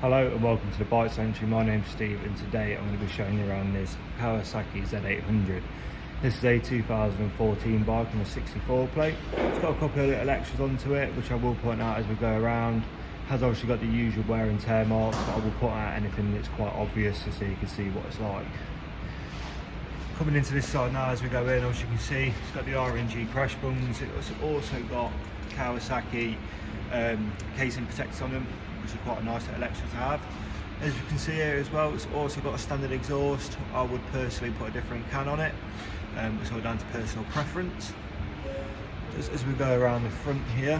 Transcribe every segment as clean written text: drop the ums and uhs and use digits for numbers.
Hello and welcome to the Bike Sanctuary. My name's Steve and today I'm going to be showing you around this Kawasaki Z800. This is a 2014 bike on a 64 plate. It's got a couple of little extras onto it which I will point out as we go around. Has obviously got the usual wear and tear marks, but I will point out anything that's quite obvious so you can see what it's like. Coming into this side now as we go in, as you can see, it's got the RNG crash bungs. It's also got Kawasaki casing protectors on them, which is quite a nice little extra to have. As you can see here as well, it's also got a standard exhaust. I would personally put a different can on it. It's all down to personal preference. As we go around the front here,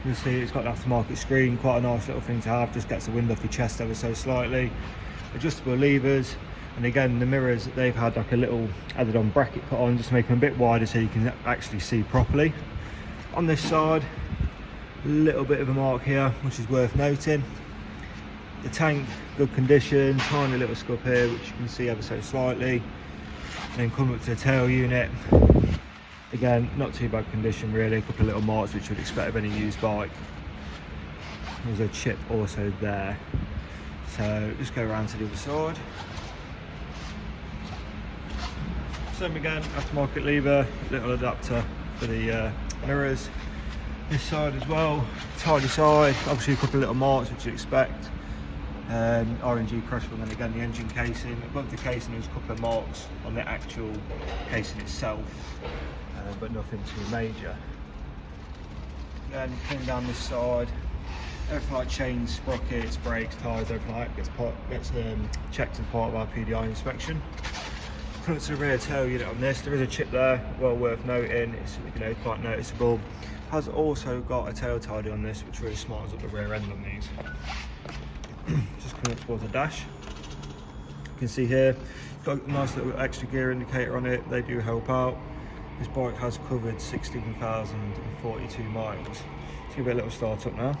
you'll see it's got an aftermarket screen, quite a nice little thing to have, just gets the wind off your chest ever so slightly. Adjustable levers, and again the mirrors, they've had like a little added on bracket put on just to make them a bit wider so you can actually see properly. On this side, a little bit of a mark here which is worth noting. The tank, good condition, tiny little scuff here which you can see ever so slightly. And then come up to the tail unit, again not too bad condition really, a couple of little marks which you would expect of any used bike. There's a chip also there. So just go around to the other side. Same again, aftermarket lever, little adapter for the mirrors. This side as well, tidy side, obviously a couple of little marks which you expect. RNG crash one, and again the engine casing. Above the casing there's a couple of marks on the actual casing itself, but nothing too major. Then coming down this side, everything like chains, sprockets, brakes, tyres, everything like that gets checked as part of our PDI inspection. Coming to the rear tail unit on this, there is a chip there, well worth noting. It's quite noticeable. Has also got a tail tidy on this, which really smartens up the rear end on these. Just coming up towards the dash, you can see here, it's got a nice little extra gear indicator on it. They do help out. This bike has covered 16,042 miles. Let's give it a little start up now.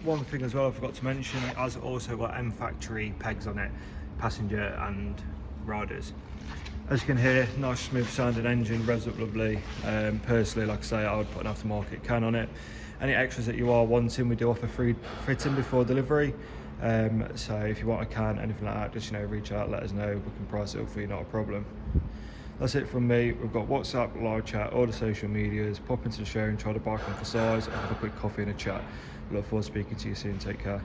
One thing as well I forgot to mention, it has also got M factory pegs on it, passenger and riders. As you can hear, nice smooth sounding engine, revs up lovely. Personally, like I say, I would put an aftermarket can on it. Any extras that you are wanting, we do offer free fitting before delivery. So if you want a can, anything like that, just reach out, let us know, we can price it up for you, not a problem. That's it from me. We've got WhatsApp, live chat, all the social medias. Pop into the show and try the bike on for size, and have a quick coffee and a chat. Look forward to speaking to you soon. Take care.